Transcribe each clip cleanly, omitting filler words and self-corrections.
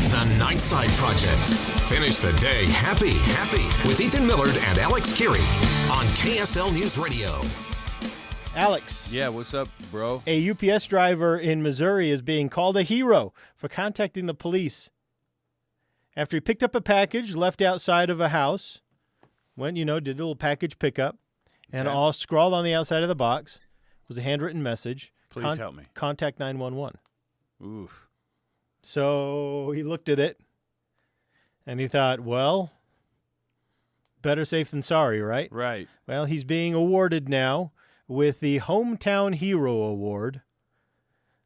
The Nightside Project. Finish the day happy with Ethan Millard and Alex Kirry on KSL News Radio. Alex. Yeah, what's up, bro? A UPS driver in Missouri is being called a hero for contacting the police after he picked up a package left outside of a house. Went, did a little package pickup, and all scrawled on the outside of the box was a handwritten message. Please help me. Contact 911. Oof. So he looked at it, and he thought, well, better safe than sorry, right? Right. Well, he's being awarded now with the Hometown Hero Award.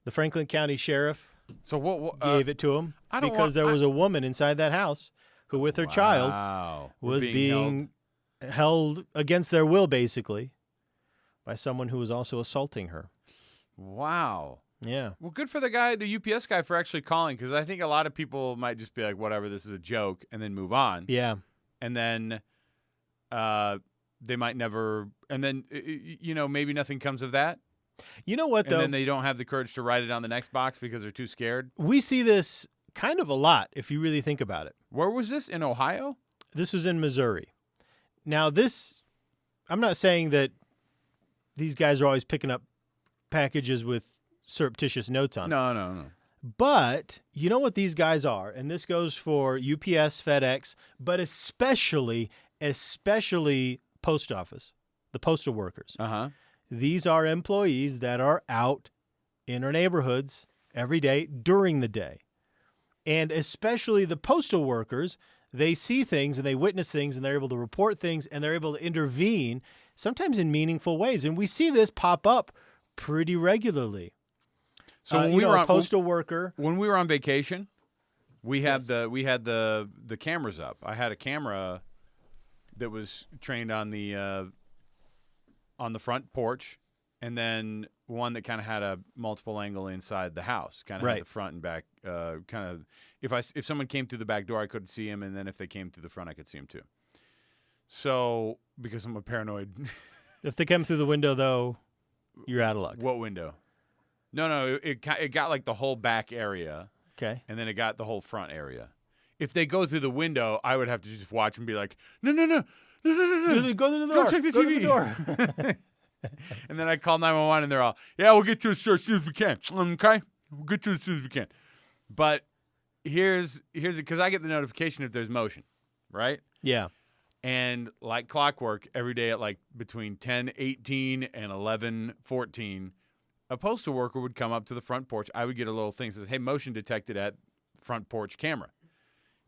The Franklin County Sheriff gave it to him because there was a woman inside that house who, with her child, was being held against their will, basically, by someone who was also assaulting her. Wow. Yeah. Well, good for the UPS guy, for actually calling, because I think a lot of people might just be like, whatever, this is a joke, and then move on. Yeah. And then they might never, and then, maybe nothing comes of that. You know what, though? And then they don't have the courage to write it on the next box because they're too scared. We see this kind of a lot, if you really think about it. Where was this? In Ohio? This was in Missouri. Now, I'm not saying that these guys are always picking up packages with surreptitious notes on it. No. But you know what these guys are, and this goes for UPS, FedEx, but especially post office, the postal workers. Uh-huh. These are employees that are out in our neighborhoods every day during the day. And especially the postal workers, they see things and they witness things and they're able to report things and they're able to intervene, sometimes in meaningful ways. And we see this pop up pretty regularly. So when we were a postal worker, when we were on vacation, we had the cameras up. I had a camera that was trained on the front porch, and then one that kind of had a multiple angle inside the house, kind of had the front and back. Kind of if someone came through the back door, I couldn't see him, and then if they came through the front, I could see him too. So because I'm a paranoid. If they come through the window, though, you're out of luck. What window? No, it got like the whole back area. Okay. And then it got the whole front area. If they go through the window, I would have to just watch and be like, no. Go to the door. Go check the TV. To the door. And then I call 911 and they're all, yeah, we'll get to it as soon as we can. Okay? We'll get to it as soon as we can. But here's it, because I get the notification if there's motion, right? Yeah. And like clockwork, every day at like between 10:18 and 11:14, a postal worker would come up to the front porch. I would get a little thing that says, hey, motion detected at front porch camera.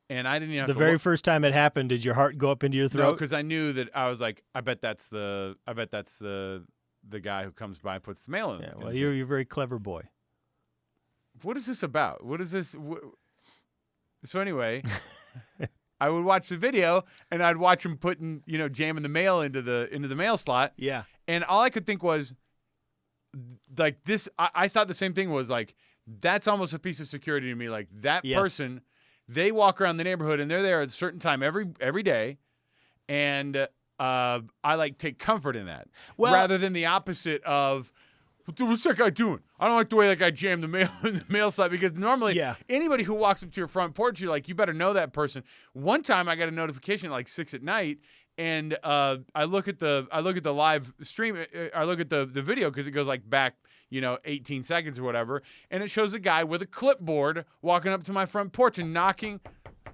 And I didn't even have the very first time it happened, did your heart go up into your throat? No, because I knew that I was like, I bet that's the guy who comes by and puts the mail in. Yeah, well, you're a very clever boy. What is this about? What is this? So anyway, I would watch the video and I'd watch him jamming the mail into the mail slot. Yeah. And all I could think was, like this, I thought the same thing was like, that's almost a piece of security to me. Like that person, they walk around the neighborhood and they're there at a certain time every day. And I like take comfort in that rather than the opposite of, what's that guy doing? I don't like the way that guy jammed the mail in the mail slot, because normally anybody who walks up to your front porch, you're like, you better know that person. One time I got a notification at like 6 at night. And I look at the live stream. I look at the video because it goes like back, 18 seconds or whatever, and it shows a guy with a clipboard walking up to my front porch and knocking,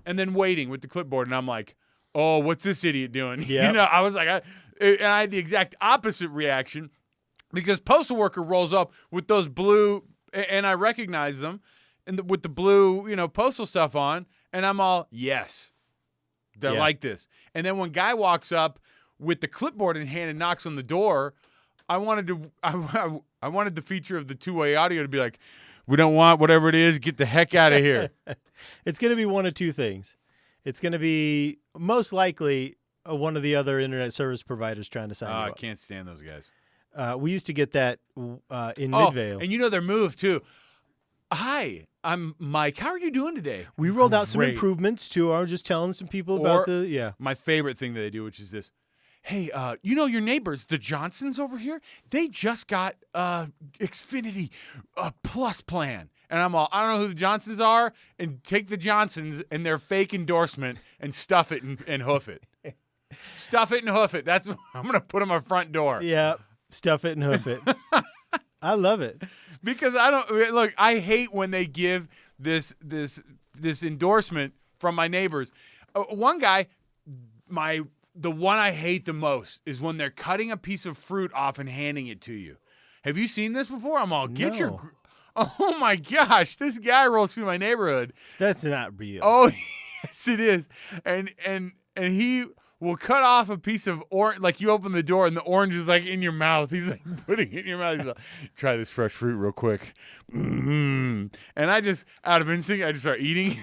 and then waiting with the clipboard. And I'm like, oh, what's this idiot doing? Yeah. I was like, and I had the exact opposite reaction, because postal worker rolls up with those blue, and I recognize them, and with the blue, postal stuff on, and I'm all yes. They're like this. And then when guy walks up with the clipboard in hand and knocks on the door, I wanted the feature of the two-way audio to be like, we don't want whatever it is, get the heck out of here. It's going to be one of two things. It's going to be most likely one of the other internet service providers trying to sign you up. I can't stand those guys. We used to get that in Midvale. And their move too. Hi, I'm Mike. How are you doing today? We rolled out some improvements too. I was just telling some people about my favorite thing that they do, which is this. Hey, your neighbors, the Johnsons over here, they just got Xfinity Plus plan. And I'm all, I don't know who the Johnsons are, and take the Johnsons and their fake endorsement and stuff it and hoof it. Stuff it and hoof it. That's what I'm going to put on my front door. Yeah, stuff it and hoof it. I love it. Because I hate when they give this endorsement from my neighbors. One guy, the one I hate the most is when they're cutting a piece of fruit off and handing it to you. Have you seen this before? I'm all, oh my gosh, this guy rolls through my neighborhood. That's not real. Oh, yes, it is. And he will cut off a piece of orange, like you open the door and the orange is like in your mouth. He's like putting it in your mouth. He's like, try this fresh fruit real quick. Mm-hmm. And I just, out of instinct, I just start eating.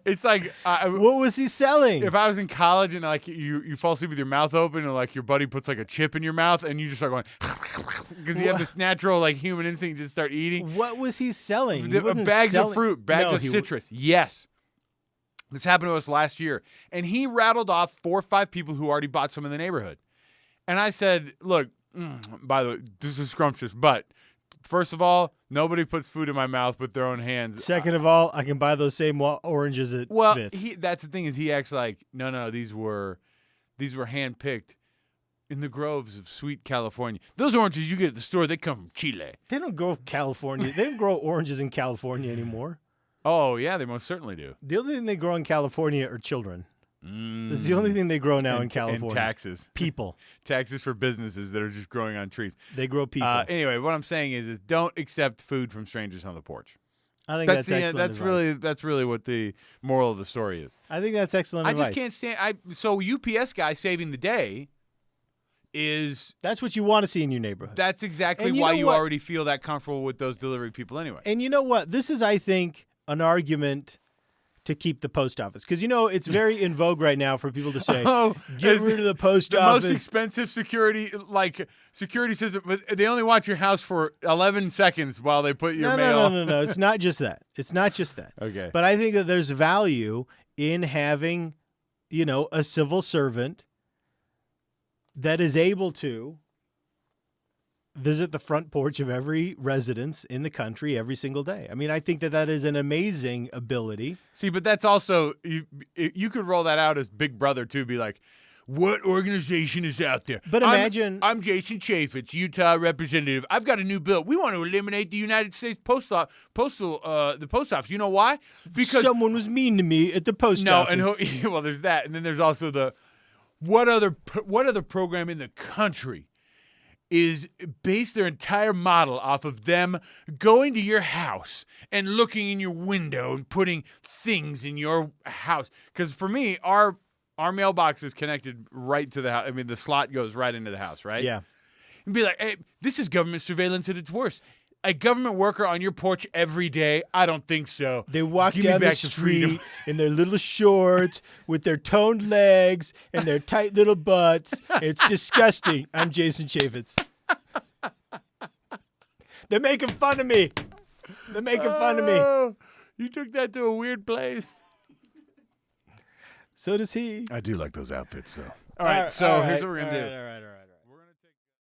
It's like what was he selling? If I was in college and like you fall asleep with your mouth open and like your buddy puts like a chip in your mouth and you just start going because you have this natural like human instinct to just start eating. What was he selling? Bags of fruit, bags of citrus. Yes. This happened to us last year. And he rattled off 4 or 5 people who already bought some in the neighborhood. And I said, look, by the way, this is scrumptious, but first of all, nobody puts food in my mouth with their own hands. Second of all, I can buy those same oranges at Smith's. That's the thing is he acts like, no, these were hand-picked in the groves of sweet California. Those oranges you get at the store, they come from Chile. They don't grow California. They don't grow oranges in California anymore. Oh, yeah, they most certainly do. The only thing they grow in California are children. This is the only thing they grow now in California. And taxes. People. Taxes for businesses that are just growing on trees. They grow people. Anyway, what I'm saying is don't accept food from strangers on the porch. I think that's excellent advice. That's really what the moral of the story is. I think that's excellent advice. I just can't stand. So UPS guy saving the day is. That's what you want to see in your neighborhood. That's exactly why you already feel that comfortable with those delivery people anyway. And you know what? This is, I think, an argument to keep the post office. Because, it's very in vogue right now for people to say, get rid of the post office. The most expensive security system, but they only watch your house for 11 seconds while they put your mail. No. It's not just that. It's not just that. Okay. But I think that there's value in having, a civil servant that is able to visit the front porch of every residence in the country every single day. I mean, I think that is an amazing ability. See, but that's also, you could roll that out as Big Brother, too. Be like, what organization is out there? But imagine... I'm Jason Chaffetz, Utah representative. I've got a new bill. We want to eliminate the United States post office. You know why? Because someone was mean to me at the post office. Well, there's that. And then there's also what other program in the country is based their entire model off of them going to your house and looking in your window and putting things in your house. Because for me, our mailbox is connected right to the house. I mean, the slot goes right into the house, right? Yeah. And be like, hey, this is government surveillance at its worst. A government worker on your porch every day? I don't think so. They walk down the street in their little shorts with their toned legs and their tight little butts. It's disgusting. I'm Jason Chaffetz. They're making fun of me. You took that to a weird place. So does he. I do like those outfits, though. All right, so here's what we're going to do. All right.